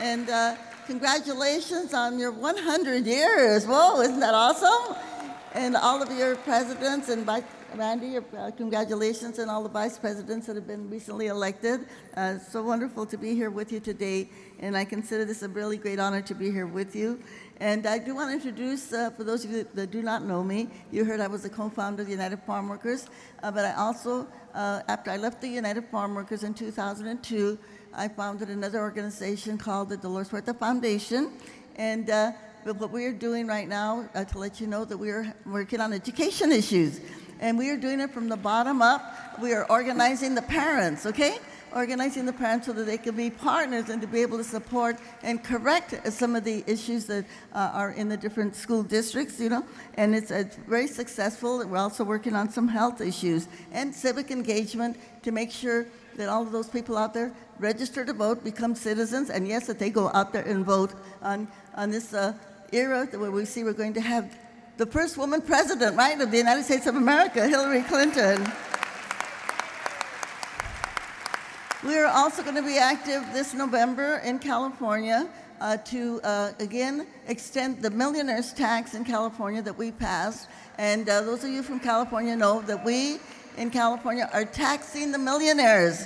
And congratulations on your 100 years. Whoa, isn't that awesome? And all of your presidents and Randy, congratulations, and all the vice presidents that have been recently elected. So wonderful to be here with you today, and I consider this a really great honor to be here with you. And I do want to introduce, for those of you that do not know me, you heard I was the co-founder of the United Farm Workers, but I also, after I left the United Farm Workers in 2002, I founded another organization called the Dolores Huerta Foundation. And what we are doing right now, to let you know that we are working on education issues. And we are doing it from the bottom up. We are organizing the parents, okay? Organizing the parents so that they can be partners and to be able to support and correct some of the issues that are in the different school districts, you know? And it's very successful. We're also working on some health issues and civic engagement to make sure that all of those people out there register to vote, become citizens, and yes, that they go out there and vote on this era where we see we're going to have the first woman president, right, of the United States of America, Hillary Clinton. We are also going to be active this November in California to, again, extend the millionaire's tax in California that we passed. And those of you from California know that we in California are taxing the millionaires.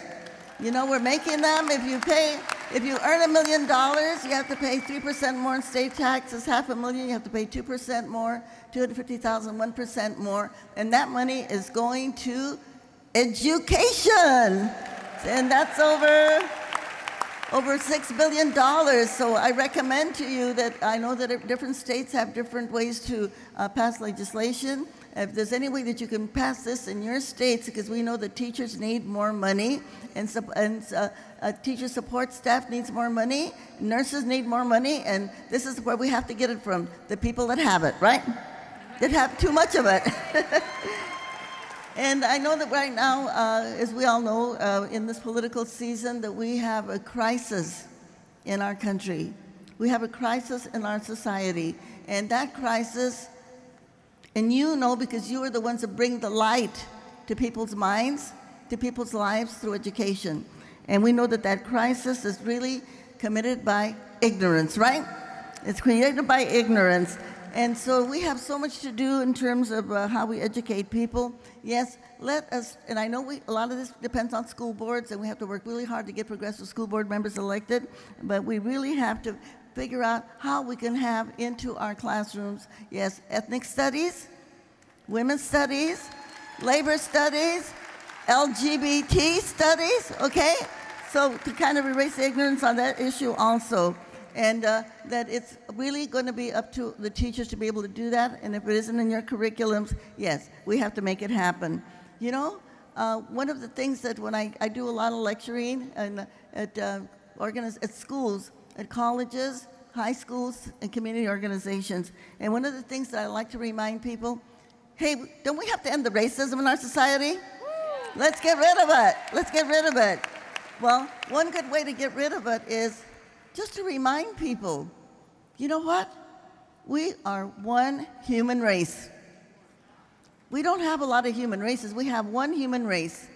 You know, we're making them, if you earn $1 million, you have to pay 3% more in state taxes, $500,000, you have to pay 2% more, $250,000, 1% more, and that money is going to education. And that's over $6 billion. So I recommend to you that I know that different states have different ways to pass legislation. If there's any way that you can pass this in your states, because we know that teachers need more money, and teacher support staff needs more money, nurses need more money, and this is where we have to get it from, the people that have it, right? That have too much of it. And I know that right now, as we all know, in this political season, that we have a crisis in our country. We have a crisis in our society. And that crisis, and you know because you are the ones that bring the light to people's minds, to people's lives through education. And we know that that crisis is really committed by ignorance, right? It's created by ignorance. And so we have so much to do in terms of how we educate people. Yes, let us, and I know a lot of this depends on school boards, and we have to work really hard to get progressive school board members elected, but we really have to figure out how we can have into our classrooms, yes, ethnic studies, women's studies, labor studies, LGBT studies, okay? So to kind of erase the ignorance on that issue also. And that it's really going to be up to the teachers to be able to do that. And if it isn't in your curriculums, yes, we have to make it happen. You know, one of the things that when I do a lot of lecturing and at schools, at colleges, high schools, and community organizations, and one of the things that I like to remind people, hey, don't we have to end the racism in our society? Let's get rid of it. Let's get rid of it. Well, one good way to get rid of it is just to remind people, you know what? We are one human race. We don't have a lot of human races. We have one human race.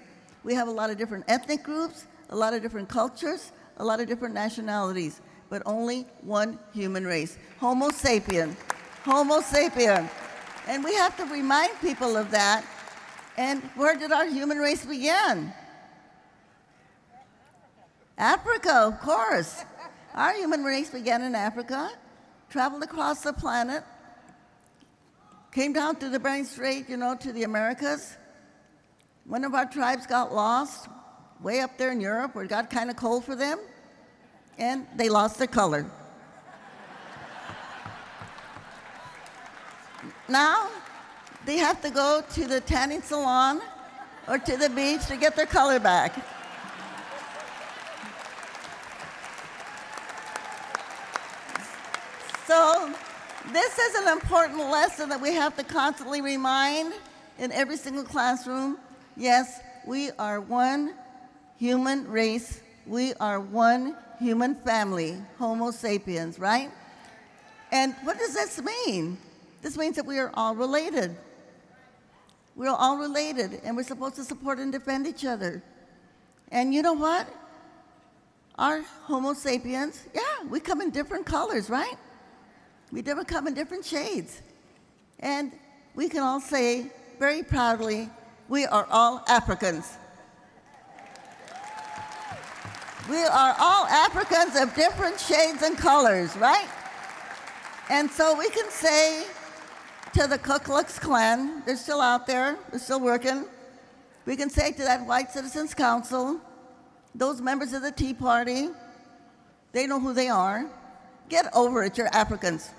We have a lot of different ethnic groups, a lot of different cultures, a lot of different nationalities, but only one human race. Homo sapien. Homo sapien. And we have to remind people of that. And where did our human race begin? Africa, of course. Our human race began in Africa, traveled across the planet, came down through the Bering Strait, you know, to the Americas. One of our tribes got lost way up there in Europe where it got kind of cold for them, and they lost their color. Now, they have to go to the tanning salon or to the beach to get their color back. So this is an important lesson that we have to constantly remind in every single classroom. Yes, we are one human race. We are one human family, Homo sapiens, right? And what does this mean? This means that we are all related. We're all related, and we're supposed to support and defend each other. And you know what? Our Homo sapiens, yeah, we come in different colors, right? We come in different shades. And we can all say very proudly, we are all Africans. We are all Africans of different shades and colors, right? And so we can say to the Ku Klux Klan, they're still out there, they're still working. We can say to that White Citizens Council, those members of the Tea Party, they know who they are. Get over it, you're Africans.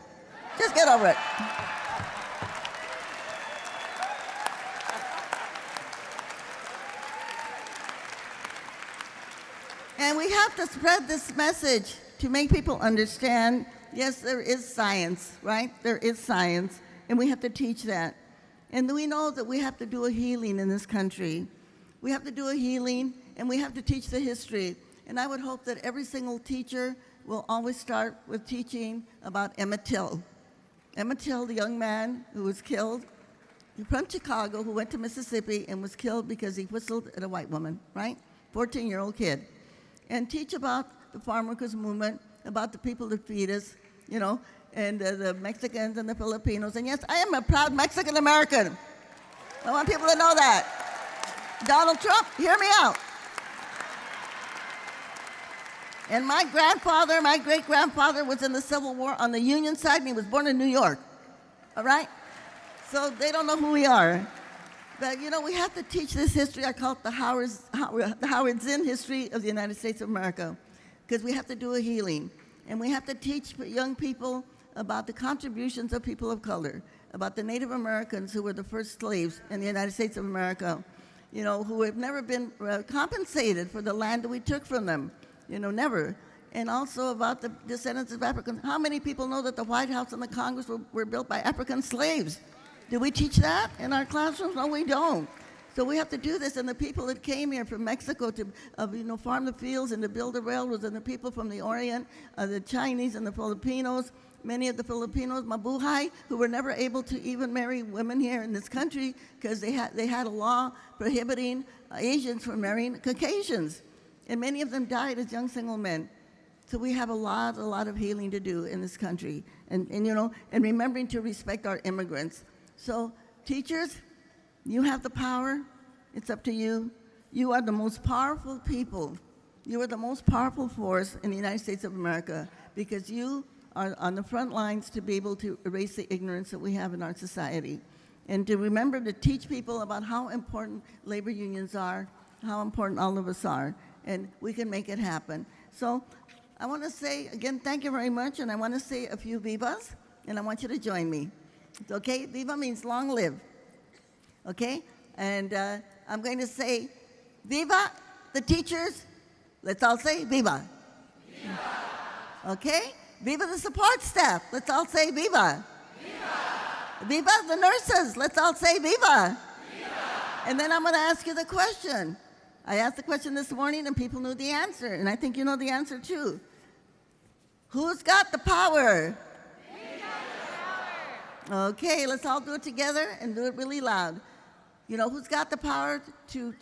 Just get over it. And we have to spread this message to make people understand, yes, there is science, right? There is science, and we have to teach that. And we know that we have to do a healing in this country. We have to do a healing, and we have to teach the history. And I would hope that every single teacher will always start with teaching about Emmett Till. Emmett Till, the young man who was killed from Chicago, who went to Mississippi and was killed because he whistled at a white woman, right? 14-year-old kid. And teach about the farm workers movement, about the people that feed us, you know, and the Mexicans and the Filipinos. And yes, I am a proud Mexican American. I want people to know that. Donald Trump, hear me out. And my grandfather, my great-grandfather was in the Civil War on the Union side, and he was born in New York, all right? So they don't know who we are. But, you know, we have to teach this history. I call it the Howard Zinn history of the United States of America, because we have to do a healing. And we have to teach young people about the contributions of people of color, about the Native Americans who were the first slaves in the United States of America, you know, who have never been compensated for the land that we took from them, you know, never. And also about the descendants of Africans. How many people know that the White House and the Congress were built by African slaves? Do we teach that in our classrooms? No, we don't. So we have to do this. And the people that came here from Mexico to farm the fields and to build the railroads, and the people from the Orient, the Chinese and the Filipinos, many of the Filipinos, Mabuhay, who were never able to even marry women here in this country because they had a law prohibiting Asians from marrying Caucasians. And many of them died as young single men. So we have a lot of healing to do in this country. And remembering to respect our immigrants. So, teachers, you have the power. It's up to you. You are the most powerful people. You are the most powerful force in the United States of America because you are on the front lines to be able to erase the ignorance that we have in our society. And to remember to teach people about how important labor unions are, how important all of us are, and we can make it happen. So, I want to say, again, thank you very much, and I want to say a few vivas, and I want you to join me. Okay, viva means long live, okay? And I'm going to say, viva the teachers. Let's all say viva. Viva. Okay? Viva the support staff. Let's all say viva. Viva. Viva the nurses. Let's all say viva. Viva. And then I'm going to ask you the question. I asked the question this morning and people knew the answer, and I think you know the answer too. Who's got the power? Okay, let's all do it together and do it really loud. You know, who's got the power to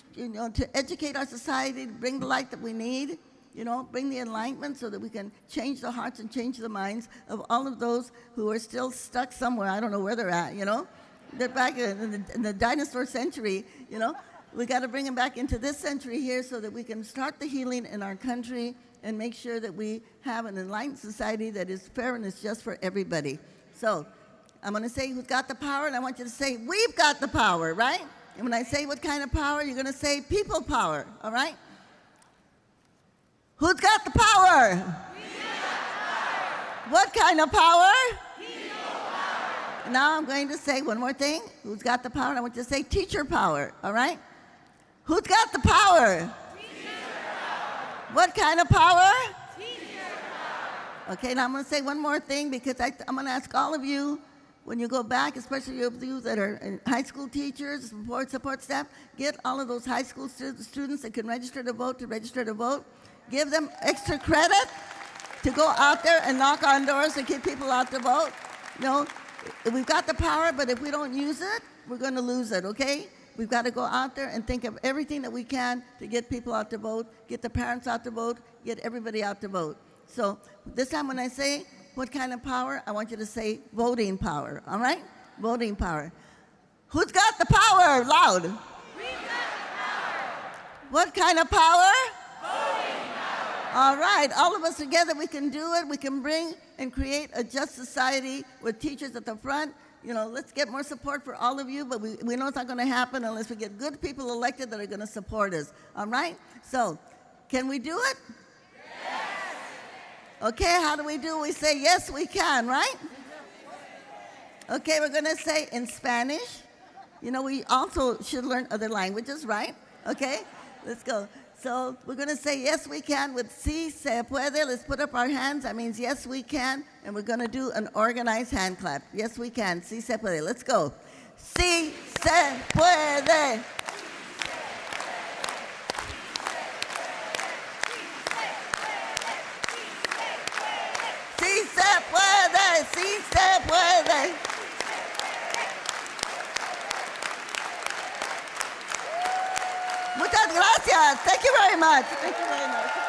educate our society, to bring the light that we need, bring the enlightenment so that we can change the hearts and change the minds of all of those who are still stuck somewhere. I don't know where they're at, They're back in the dinosaur century, We got to bring them back into this century here so that we can start the healing in our country and make sure that we have an enlightened society that is fair and is just for everybody. So, I'm going to say who's got the power, and I want you to say, we've got the power, right? And when I say what kind of power, you're going to say people power, all right? Who's got the power? We got the power. What kind of power? People power. Now I'm going to say one more thing. Who's got the power? And I want you to say teacher power, all right? Who's got the power? Teacher power. What kind of power? Teacher power. Okay, now I'm going to say one more thing because I'm going to ask all of you, when you go back, especially you that are high school teachers, support staff, get all of those high school students that can register to vote. Give them extra credit to go out there and knock on doors and get people out to vote. We've got the power, but if we don't use it, we're going to lose it, okay? we've got to go out there and think of everything that we can to get people out to vote, get the parents out to vote, get everybody out to vote. So this time when I say what kind of power, I want you to say voting power, all right? Voting power. Who's got the power? Loud. We've got the power. What kind of power? Voting power. All right, all of us together, we can do it. We can bring and create a just society with teachers at the front. You know, let's get more support for all of you, but we know it's not going to happen unless we get good people elected that are going to support us, all right? So, can we do it? Yes. Okay, how do we do it? We say, yes, we can, right? Okay, we're going to say in Spanish. You know, we also should learn other languages, right? Okay, let's go. So we're going to say, yes, we can with si se puede. Let's put up our hands. That means, yes, we can. And we're going to do an organized hand clap. Yes, we can. Si se puede. Let's go. Si se puede. Si se puede. Si se puede. Muchas gracias. Thank you very much. Thank you very much.